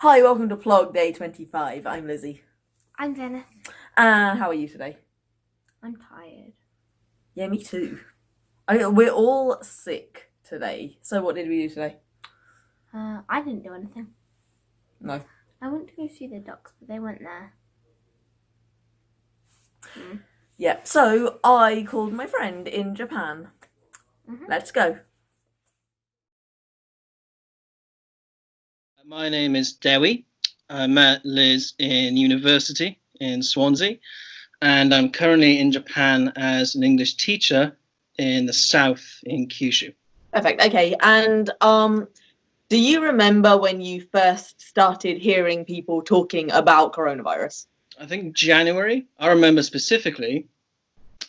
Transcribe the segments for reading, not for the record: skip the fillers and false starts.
Hi, welcome to Plog Day 25. I'm Lizzy. I'm Zenith. And how are you today? I'm tired. Yeah, me too. We're all sick today. So what did we do today? I didn't do anything. No. I went to go see the ducks, but they weren't there. Yeah, so I called my friend in Japan. Let's go. My name is Dewi. I met Liz in university in Swansea, and I'm currently in Japan as an English teacher in the south in Kyushu. Perfect. Okay, and do you remember when you first started hearing people talking about coronavirus? I think January, I remember specifically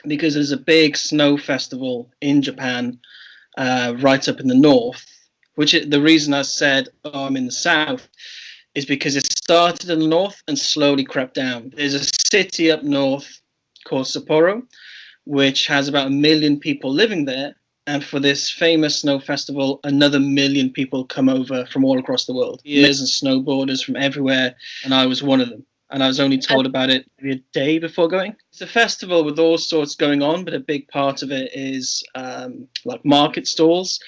because there's a big snow festival in Japan right up in the north, the reason I said, oh, I'm in the south is because it started in the north and slowly crept down. There's a city up north called Sapporo, which has about 1 million people living there. And for this famous snow festival, another 1 million people come over from all across the world. Skiers and snowboarders from everywhere, and I was one of them. And I was only told about it maybe a day before going. It's a festival with all sorts going on, but a big part of it is like market stalls.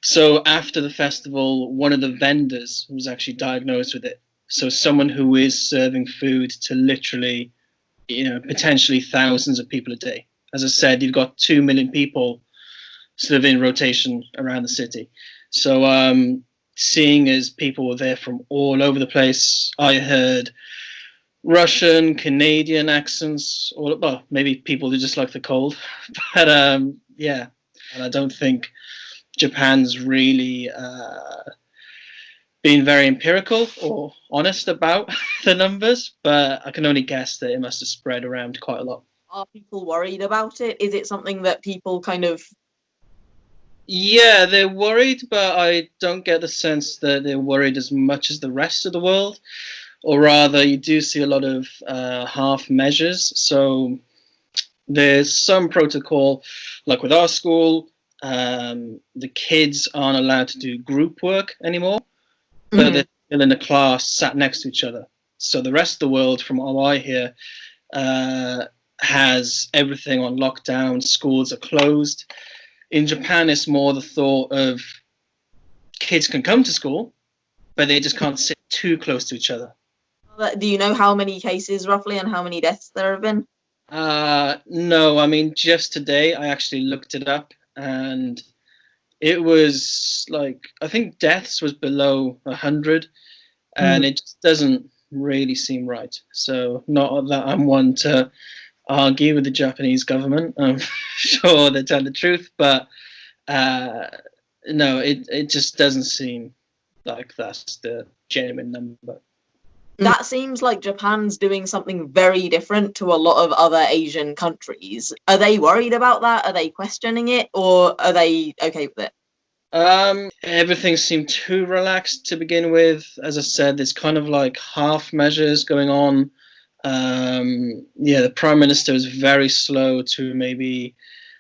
So after the festival, one of the vendors was actually diagnosed with it. So someone who is serving food to literally, potentially thousands of people a day. As I said, you've got 2 million people sort of in rotation around the city. So seeing as people were there from all over the place, I heard Russian, Canadian accents, or well, maybe people who just like the cold. But yeah, and I don't think Japan's really been very empirical or honest about the numbers, but I can only guess that it must have spread around quite a lot. Are people worried about it? Is it something that people kind of... Yeah, they're worried, but I don't get the sense that they're worried as much as the rest of the world. Or rather, you do see a lot of half measures. So there's some protocol, like with our school, the kids aren't allowed to do group work anymore, but they're still in a class sat next to each other. So the rest of the world, from what I hear, has everything on lockdown. Schools are closed. In Japan, it's more the thought of kids can come to school, but they just can't sit too close to each other. Do you know how many cases roughly and how many deaths there have been? No, I mean, just today I actually looked it up, and it was like, I think deaths was below 100, and it just doesn't really seem right. So not that I'm one to argue with the Japanese government. I'm sure they tell the truth, but no, it just doesn't seem like that's the genuine number. That seems like Japan's doing something very different to a lot of other Asian countries. Are they worried about that? Are they questioning it? Or are they okay with it? Everything seemed too relaxed to begin with. As I said, there's kind of like half measures going on. Yeah, the Prime Minister is very slow to maybe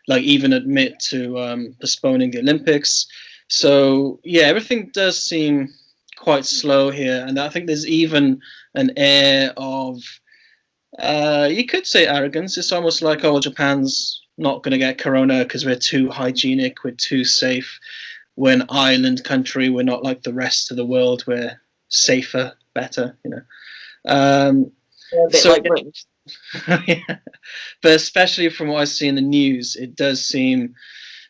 like even admit to postponing the Olympics. So yeah, everything does seem quite slow here, and I think there's even an air of you could say arrogance. It's almost like, oh, Japan's not going to get corona because we're too hygienic, we're too safe. We're an island country. We're not like the rest of the world. We're safer, better, A bit So, like Britain. yeah. But especially from what I see in the news, it does seem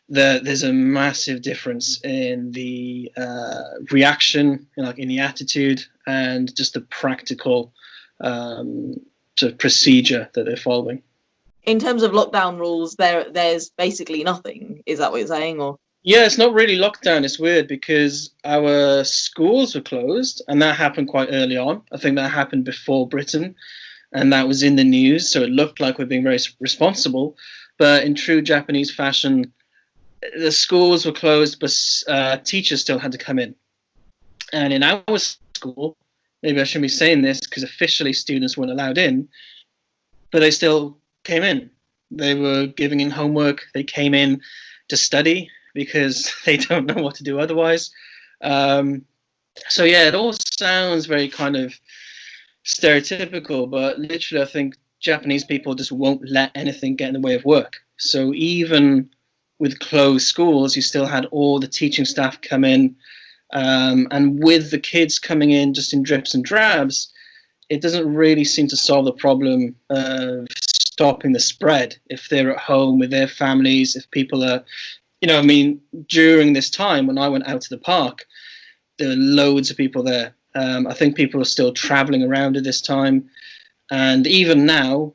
that there's a massive difference in the reaction, like in the attitude, and just the practical sort of procedure that they're following. In terms of lockdown rules, there's basically nothing. Is that what you're saying? Or Yeah, it's not really lockdown. It's weird because our schools were closed, and that happened quite early on. I think that happened before Britain, and that was in the news, so it looked like we're being very responsible. But in true Japanese fashion, the schools were closed, but teachers still had to come in. And in our school, maybe I shouldn't be saying this because officially students weren't allowed in, but they still came in. They were giving in homework. They came in to study because they don't know what to do otherwise. So yeah, it all sounds very kind of stereotypical, but literally I think Japanese people just won't let anything get in the way of work. So even with closed schools, you still had all the teaching staff come in, and with the kids coming in just in drips and drabs, it doesn't really seem to solve the problem of stopping the spread. If they're at home with their families, if people are, I mean, during this time when I went out to the park, there were loads of people there. I think people are still traveling around at this time. And even now,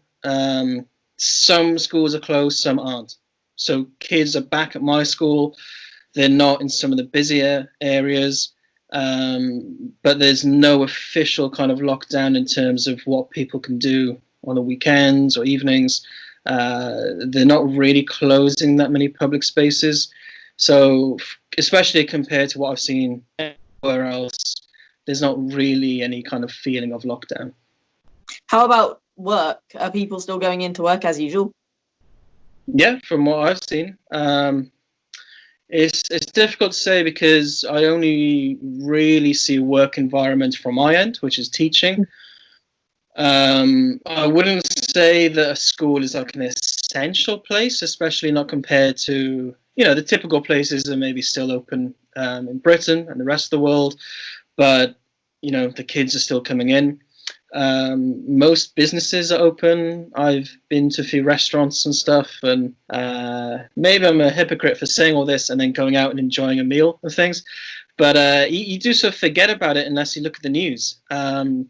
some schools are closed, some aren't. So kids are back at my school. They're not in some of the busier areas. But there's no official kind of lockdown in terms of what people can do on the weekends or evenings. They're not really closing that many public spaces. So especially compared to what I've seen everywhere else, there's not really any kind of feeling of lockdown. How about work? Are people still going into work as usual? Yeah, from what I've seen. It's difficult to say because I only really see work environment from my end, which is teaching. I wouldn't say that a school is like an essential place, especially not compared to, the typical places that maybe still open in Britain and the rest of the world. But, the kids are still coming in. Most businesses are open. I've been to a few restaurants and stuff, and maybe I'm a hypocrite for saying all this and then going out and enjoying a meal and things, but you do sort of forget about it unless you look at the news. One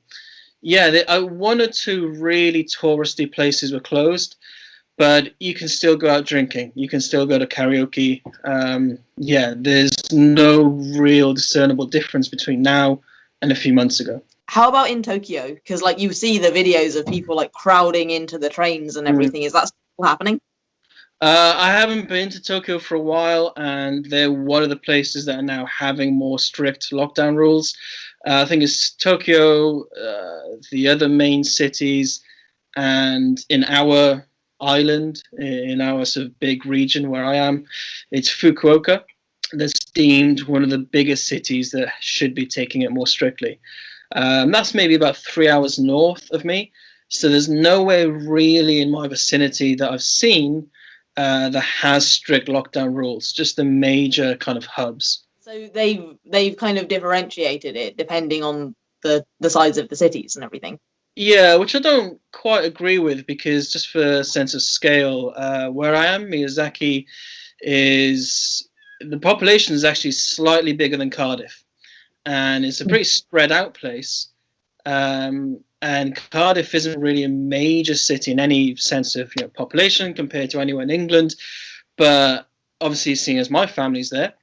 or two really touristy places were closed, but you can still go out drinking. You can still go to karaoke. There's no real discernible difference between now and a few months ago. How about in Tokyo? Because you see the videos of people crowding into the trains and everything. Is that still happening? I haven't been to Tokyo for a while, and they're one of the places that are now having more strict lockdown rules. I think it's Tokyo, the other main cities, and in our island, in our sort of big region where I am, it's Fukuoka. That's deemed one of the biggest cities that should be taking it more strictly. That's maybe about 3 hours north of me. So there's nowhere really in my vicinity that I've seen that has strict lockdown rules, just the major kind of hubs. So they've kind of differentiated it depending on the size of the cities and everything. Yeah, which I don't quite agree with, because just for a sense of scale, where I am, Miyazaki, the population is actually slightly bigger than Cardiff. And it's a pretty spread out place. And Cardiff isn't really a major city in any sense of population compared to anywhere in England. But obviously, seeing as my family's there,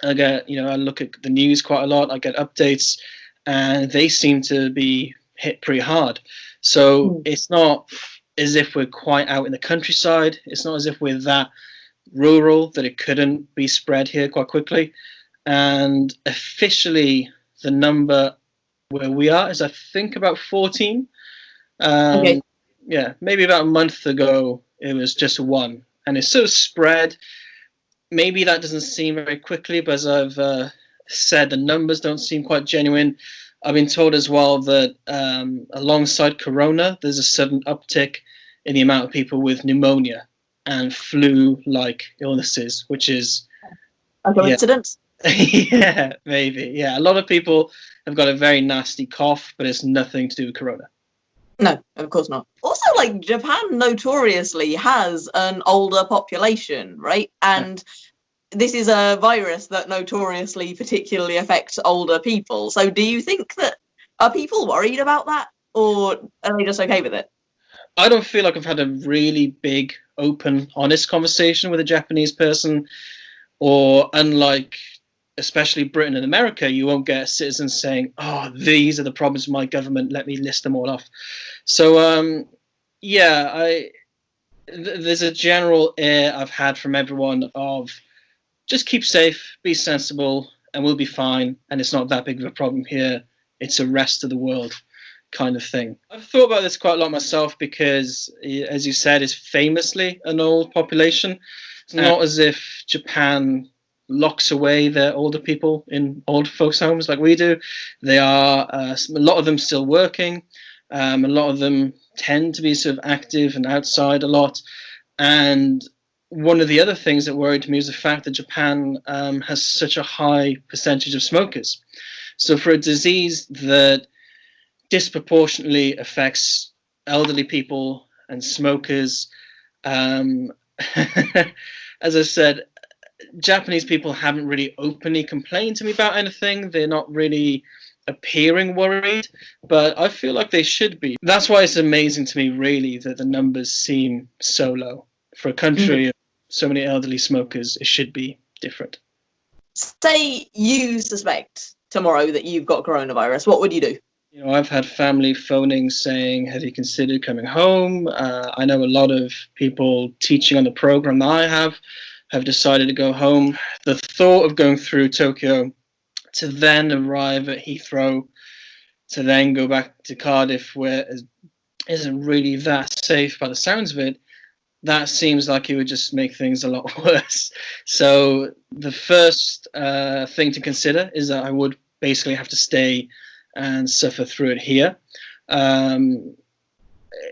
I get I look at the news quite a lot. I get updates, and they seem to be hit pretty hard. So it's not as if we're quite out in the countryside. It's not as if we're that rural that it couldn't be spread here quite quickly. And officially, the number where we are is, I think, about 14. Okay. Yeah, maybe about a month ago, it was just 1. And it's so spread. Maybe that doesn't seem very quickly, but as I've said, the numbers don't seem quite genuine. I've been told as well that alongside corona, there's a sudden uptick in the amount of people with pneumonia and flu-like illnesses, which is a coincidence. Yeah, maybe. Yeah, a lot of people have got a very nasty cough, but it's nothing to do with corona. No, of course not. Also, Japan notoriously has an older population, right? And this is a virus that notoriously particularly affects older people. So do you think are people worried about that, or are they just okay with it? I don't feel like I've had a really big, open, honest conversation with a Japanese person, or unlike especially Britain and America, you won't get citizens saying, "Oh, these are the problems with my government. Let me list them all off." So, there's a general air I've had from everyone of just keep safe, be sensible, and we'll be fine. And it's not that big of a problem here. It's the rest of the world kind of thing. I've thought about this quite a lot myself because, as you said, it's famously an old population. It's not as if Japan locks away their older people in old folks' homes like we do. They are a lot of them still working. A lot of them tend to be sort of active and outside a lot. And one of the other things that worried me was the fact that Japan has such a high percentage of smokers. So for a disease that disproportionately affects elderly people and smokers, as I said, Japanese people haven't really openly complained to me about anything. They're not really appearing worried, but I feel like they should be. That's why it's amazing to me, really, that the numbers seem so low. For a country of so many elderly smokers, it should be different. Say you suspect tomorrow that you've got coronavirus, what would you do? You know, I've had family phoning saying, have you considered coming home? I know a lot of people teaching on the program that I have decided to go home. The thought of going through Tokyo to then arrive at Heathrow, to then go back to Cardiff, where it isn't really that safe by the sounds of it, that seems like it would just make things a lot worse. So the first thing to consider is that I would basically have to stay and suffer through it here.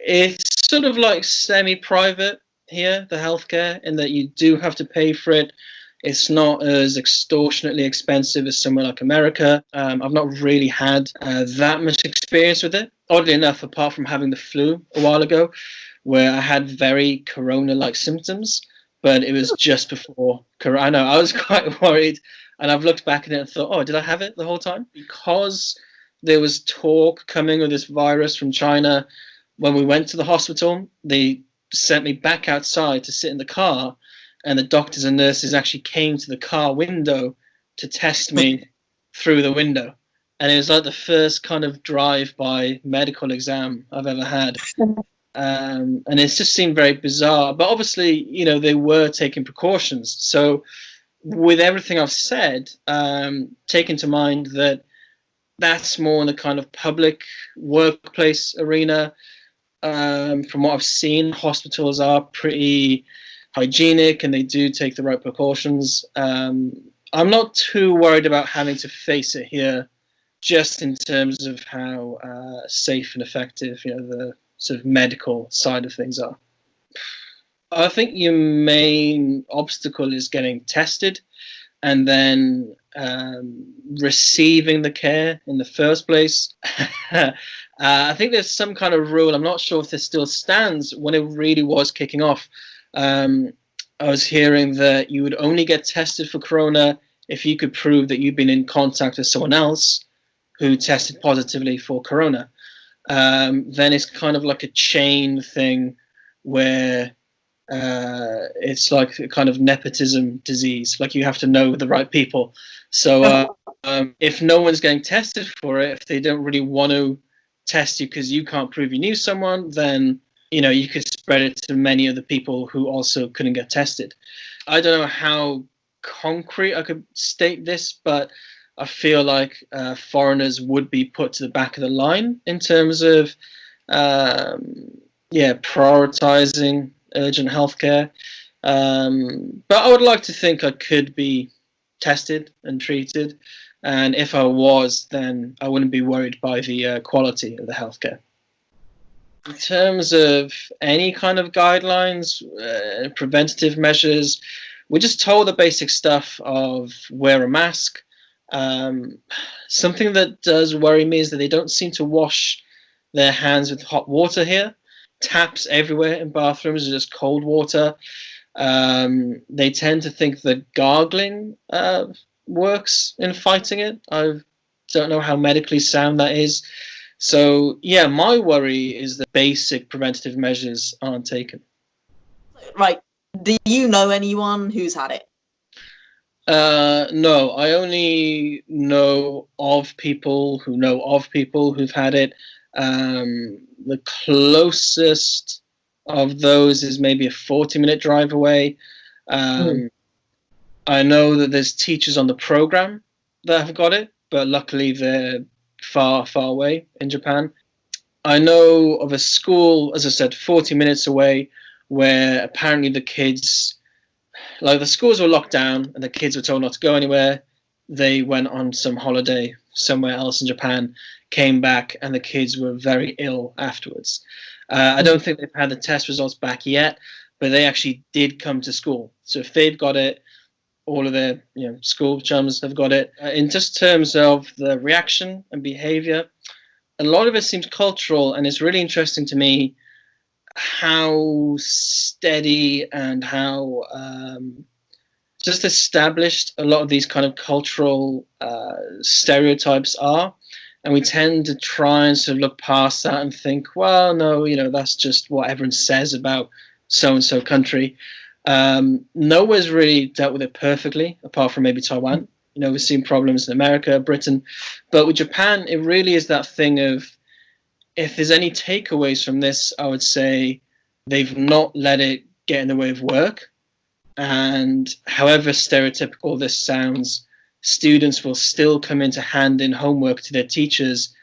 It's sort of like semi-private here, the healthcare, in that you do have to pay for it. It's not as extortionately expensive as somewhere like America. I've not really had that much experience with it. Oddly enough, apart from having the flu a while ago, where I had very corona-like symptoms, but it was just before corona. I know, I was quite worried, and I've looked back at it and thought, oh, did I have it the whole time? Because there was talk coming of this virus from China. When we went to the hospital, they sent me back outside to sit in the car, and the doctors and nurses actually came to the car window to test me through the window. And it was like the first kind of drive-by medical exam I've ever had. And it just seemed very bizarre. But obviously, you know, they were taking precautions. So with everything I've said, take into mind that that's more in the kind of public workplace arena. From what I've seen, hospitals are pretty hygienic and they do take the right precautions. I'm not too worried about having to face it here, just in terms of how safe and effective, you know, the sort of medical side of things are. I think your main obstacle is getting tested and then receiving the care in the first place. I think there's some kind of rule, I'm not sure if this still stands, when it really was kicking off. I was hearing that you would only get tested for corona if you could prove that you've been in contact with someone else who tested positively for corona. Then it's kind of like a chain thing where it's like a kind of nepotism disease, like you have to know the right people. So if no one's getting tested for it, if they don't really want to test you because you can't prove you knew someone, then you know you could spread it to many other people who also couldn't get tested. I don't know how concrete I could state this, but I feel like foreigners would be put to the back of the line in terms of prioritizing urgent healthcare. But I would like to think I could be tested and treated, and if I was, then I wouldn't be worried by the quality of the healthcare. In terms of any kind of guidelines, preventative measures, we're just told the basic stuff of wear a mask. Something that does worry me is that they don't seem to wash their hands with hot water here. Taps everywhere in bathrooms are just cold water. They tend to think that gargling works in fighting it. I don't know how medically sound that is. So, yeah, my worry is that basic preventative measures aren't taken. Right. Do you know anyone who's had it? No, I only know of people who've had it. The closest of those is maybe a 40-minute drive away. I know that there's teachers on the program that have got it, but luckily they're far, far away in Japan. I know of a school, as I said, 40 minutes away, where apparently the kids like the schools were locked down and the kids were told not to go anywhere. They went on some holiday somewhere else in Japan, came back, and the kids were very ill afterwards. I don't think they've had the test results back yet, but they actually did come to school. So if they've got it, all of their school chums have got it. In just terms of the reaction and behavior, a lot of it seems cultural, and it's really interesting to me how steady and how just established a lot of these kind of cultural stereotypes are. And we tend to try and sort of look past that and think, well, no, that's just what everyone says about so-and-so country. Nowhere's really dealt with it perfectly, apart from maybe Taiwan. We've seen problems in America, Britain. But with Japan, it really is that thing of, if there's any takeaways from this, I would say they've not let it get in the way of work. And however stereotypical this sounds, students will still come in to hand in homework to their teachers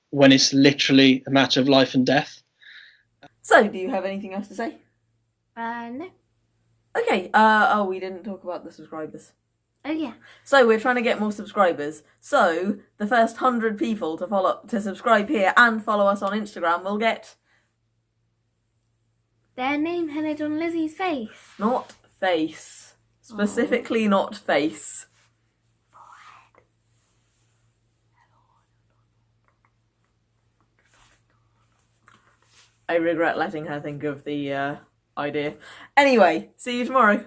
when it's literally a matter of life and death. So, do you have anything else to say? No. Okay, we didn't talk about the subscribers. Oh, yeah. So we're trying to get more subscribers. So the first 100 people to subscribe here and follow us on Instagram will get Their name headed on Lizzie's face. not face. Specifically not face. I regret letting her think of the idea. Anyway, see you tomorrow.